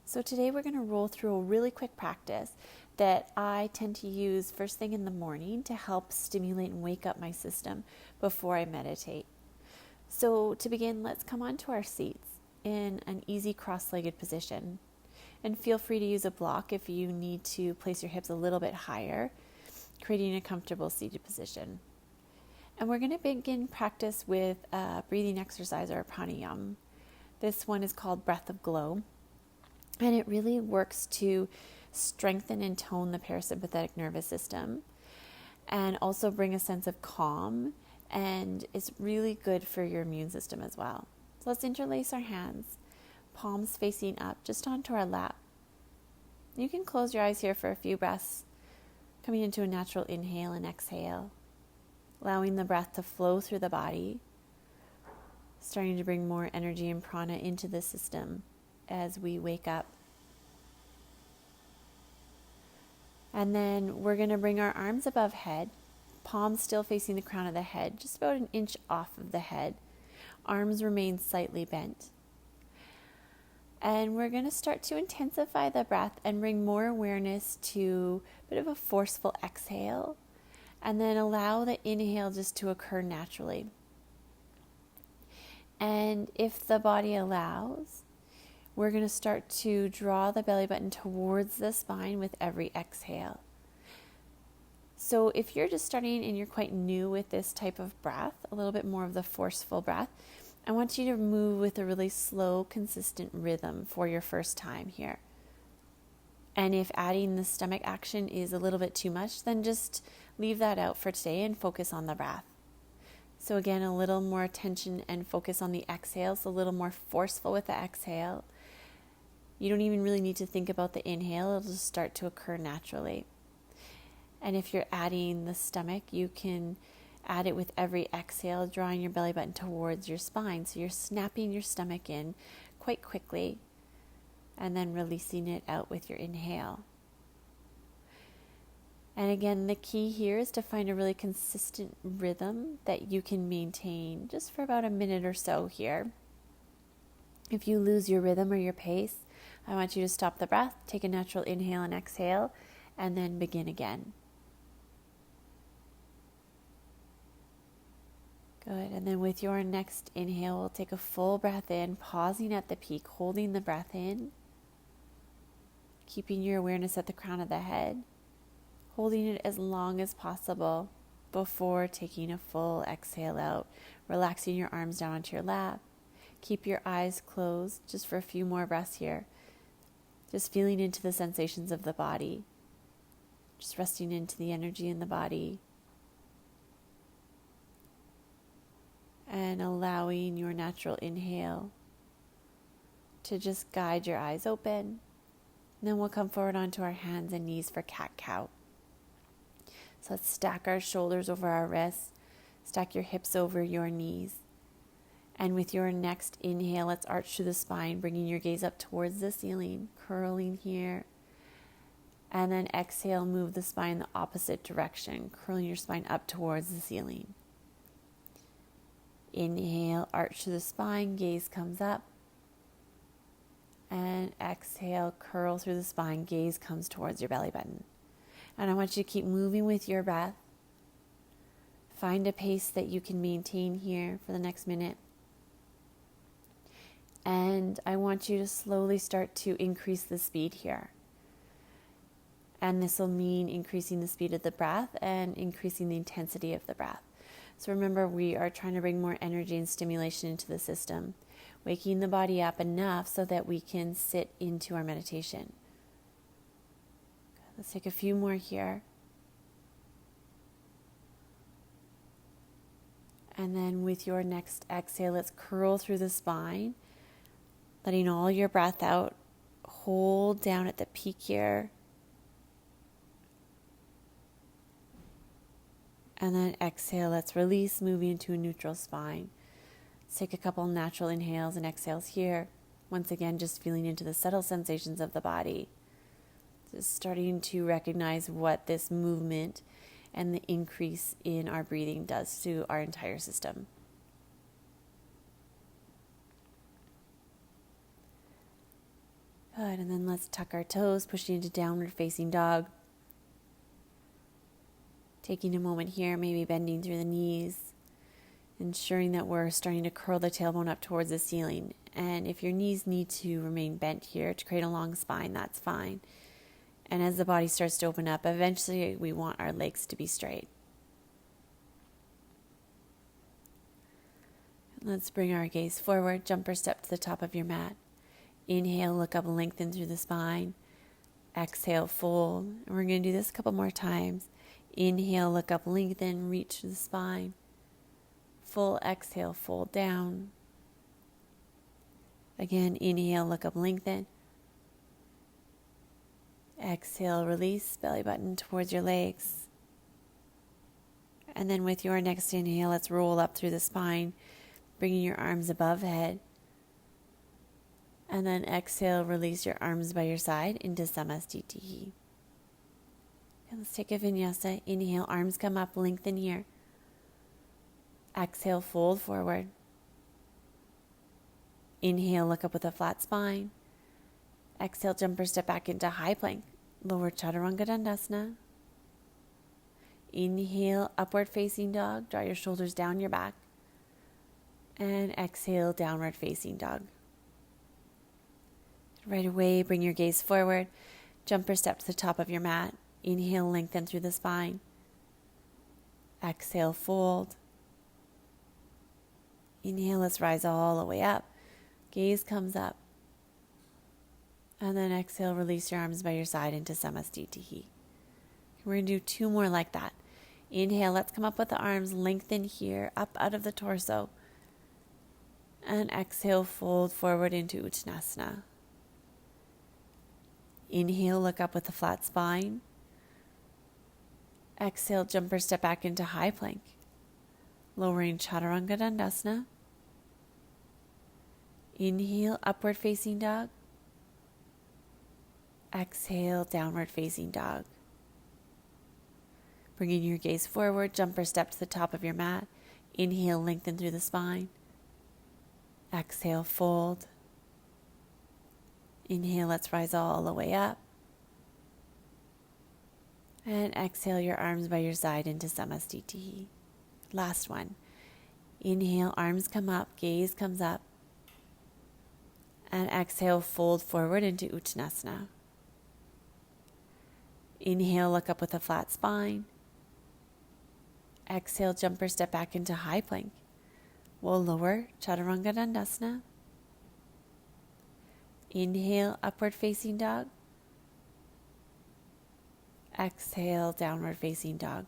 So today we're going to roll through a really quick practice that I tend to use first thing in the morning to help stimulate and wake up my system before I meditate. So to begin, let's come onto our seats in an easy cross-legged position. And feel free to use a block if you need to place your hips a little bit higher, creating a comfortable seated position. And we're going to begin practice with a breathing exercise or a pranayama. This one is called Breath of Glow. And it really works to strengthen and tone the parasympathetic nervous system and also bring a sense of calm, and it's really good for your immune system as well. So let's interlace our hands, palms facing up, just onto our lap. You can close your eyes here for a few breaths, coming into a natural inhale and exhale, allowing the breath to flow through the body, starting to bring more energy and prana into the system as we wake up. And then we're going to bring our arms above head, palms still facing the crown of the head, just about an inch off of the head. Arms remain slightly bent. And we're going to start to intensify the breath and bring more awareness to a bit of a forceful exhale, and then allow the inhale just to occur naturally. And if the body allows, we're going to start to draw the belly button towards the spine with every exhale. So if you're just starting and you're quite new with this type of breath, a little bit more of the forceful breath, I want you to move with a really slow, consistent rhythm for your first time here. And if adding the stomach action is a little bit too much, then just leave that out for today and focus on the breath. So again, a little more attention and focus on the exhales, a little more forceful with the exhale. You don't even really need to think about the inhale. It'll just start to occur naturally. And if you're adding the stomach, you can add it with every exhale, drawing your belly button towards your spine. So you're snapping your stomach in quite quickly and then releasing it out with your inhale. And again, the key here is to find a really consistent rhythm that you can maintain just for about a minute or so here. If you lose your rhythm or your pace, I want you to stop the breath, take a natural inhale and exhale, and then begin again. Good. And then with your next inhale, we'll take a full breath in, pausing at the peak, holding the breath in, keeping your awareness at the crown of the head, holding it as long as possible before taking a full exhale out, relaxing your arms down onto your lap. Keep your eyes closed just for a few more breaths here. Just feeling into the sensations of the body. Just resting into the energy in the body. And allowing your natural inhale to just guide your eyes open. And then we'll come forward onto our hands and knees for cat-cow. So let's stack our shoulders over our wrists. Stack your hips over your knees. And with your next inhale, let's arch through the spine, bringing your gaze up towards the ceiling, curling here. And then exhale, move the spine the opposite direction, curling your spine up towards the ceiling. Inhale, arch through the spine, gaze comes up. And exhale, curl through the spine, gaze comes towards your belly button. And I want you to keep moving with your breath. Find a pace that you can maintain here for the next minute. And I want you to slowly start to increase the speed here. And this will mean increasing the speed of the breath and increasing the intensity of the breath. So remember, we are trying to bring more energy and stimulation into the system, waking the body up enough so that we can sit into our meditation. Let's take a few more here. And then with your next exhale, let's curl through the spine, letting all your breath out. Hold down at the peak here. And then exhale, let's release, moving into a neutral spine. Let's take a couple natural inhales and exhales here. Once again, just feeling into the subtle sensations of the body. Just starting to recognize what this movement and the increase in our breathing does to our entire system. Good, and then let's tuck our toes, pushing into downward facing dog. Taking a moment here, maybe bending through the knees, ensuring that we're starting to curl the tailbone up towards the ceiling. And if your knees need to remain bent here to create a long spine, that's fine. And as the body starts to open up, eventually we want our legs to be straight. Let's bring our gaze forward, jumper step to the top of your mat. Inhale, look up, lengthen through the spine. Exhale, fold. And we're going to do this a couple more times. Inhale, look up, lengthen, reach to the spine. Full exhale, fold down. Again, inhale, look up, lengthen. Exhale, release, belly button towards your legs. And then with your next inhale, let's roll up through the spine, bringing your arms above head. And then exhale, release your arms by your side into Samastitihi. And let's take a vinyasa. Inhale, arms come up, lengthen here. Exhale, fold forward. Inhale, look up with a flat spine. Exhale, jumper step back into high plank. Lower Chaturanga Dandasana. Inhale, upward facing dog. Draw your shoulders down your back. And exhale, downward facing dog. Right away, bring your gaze forward. Jumper step to the top of your mat. Inhale, lengthen through the spine. Exhale, fold. Inhale, let's rise all the way up. Gaze comes up. And then exhale, release your arms by your side into Samastitihi. We're going to do 2 more like that. Inhale, let's come up with the arms, lengthen here, up out of the torso. And exhale, fold forward into Uttanasana. Inhale, look up with a flat spine. Exhale, jumper step back into high plank. Lowering Chaturanga Dandasana. Inhale, upward facing dog. Exhale, downward facing dog. Bringing your gaze forward, jumper step to the top of your mat. Inhale, lengthen through the spine. Exhale, fold. Inhale, let's rise all the way up. And exhale your arms by your side into Samastitihi. Last one. Inhale, arms come up, gaze comes up. And exhale, fold forward into Uttanasana. Inhale, look up with a flat spine. Exhale, jumper step back into high plank. We'll lower Chaturanga Dandasana. Inhale, upward facing dog. Exhale, downward facing dog.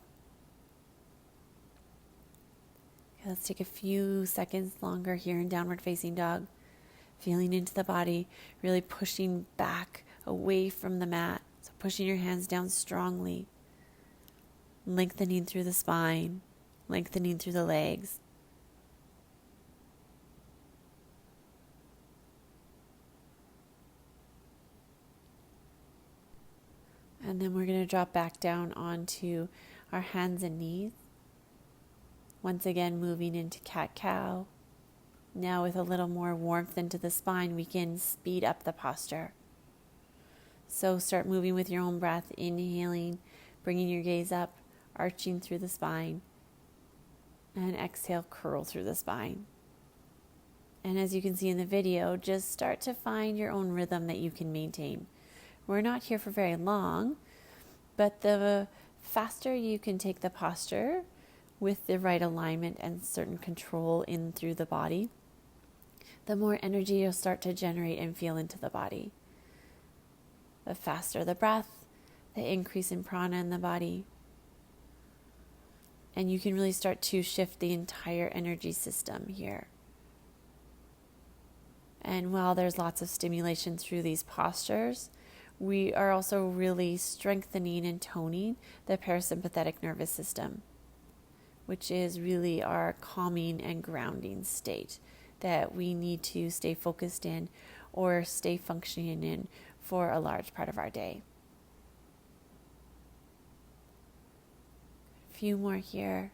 Okay, let's take a few seconds longer here in downward facing dog. Feeling into the body, really pushing back away from the mat. So pushing your hands down strongly. Lengthening through the spine, lengthening through the legs. And then we're going to drop back down onto our hands and knees. Once again, moving into cat-cow. Now with a little more warmth into the spine, we can speed up the posture. So start moving with your own breath, inhaling, bringing your gaze up, arching through the spine. And exhale, curl through the spine. And as you can see in the video, just start to find your own rhythm that you can maintain. We're not here for very long, but the faster you can take the posture with the right alignment and certain control in through the body, the more energy you'll start to generate and feel into the body. The faster the breath, the increase in prana in the body, and you can really start to shift the entire energy system here. And while there's lots of stimulation through these postures, we are also really strengthening and toning the parasympathetic nervous system, which is really our calming and grounding state that we need to stay focused in or stay functioning in for a large part of our day. A few more here.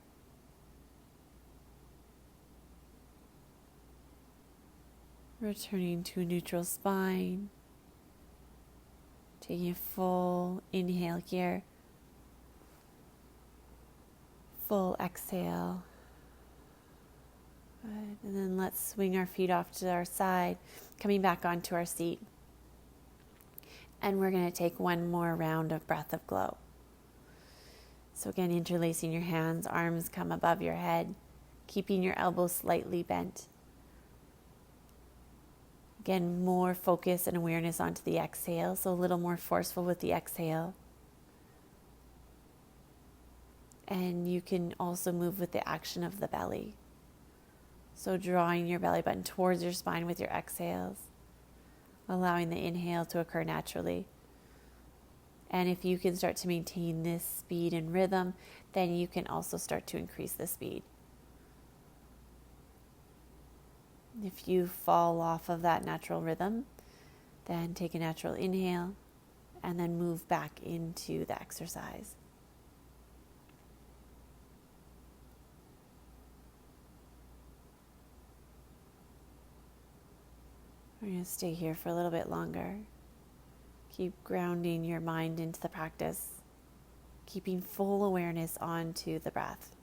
Returning to a neutral spine. Taking a full inhale here. Full exhale. Good. And then let's swing our feet off to our side, coming back onto our seat. And we're going to take one more round of breath of glow. So again, interlacing your hands, arms come above your head, keeping your elbows slightly bent. Again, more focus and awareness onto the exhale, so a little more forceful with the exhale. And you can also move with the action of the belly. So drawing your belly button towards your spine with your exhales, allowing the inhale to occur naturally. And if you can start to maintain this speed and rhythm, then you can also start to increase the speed. If you fall off of that natural rhythm, then take a natural inhale and then move back into the exercise. We're going to stay here for a little bit longer. Keep grounding your mind into the practice, keeping full awareness onto the breath.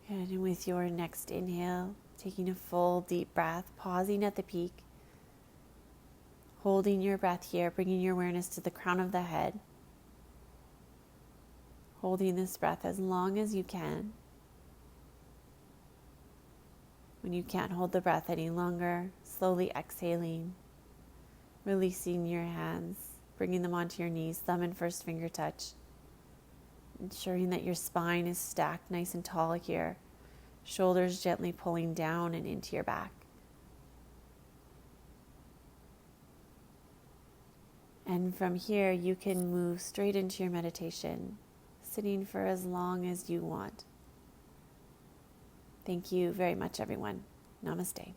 Good. And with your next inhale, taking a full deep breath, pausing at the peak, holding your breath here, bringing your awareness to the crown of the head. Holding this breath as long as you can. When you can't hold the breath any longer, slowly exhaling, releasing your hands, bringing them onto your knees, thumb and first finger touch, ensuring that your spine is stacked nice and tall here, shoulders gently pulling down and into your back. And from here, you can move straight into your meditation, sitting for as long as you want. Thank you very much, everyone. Namaste.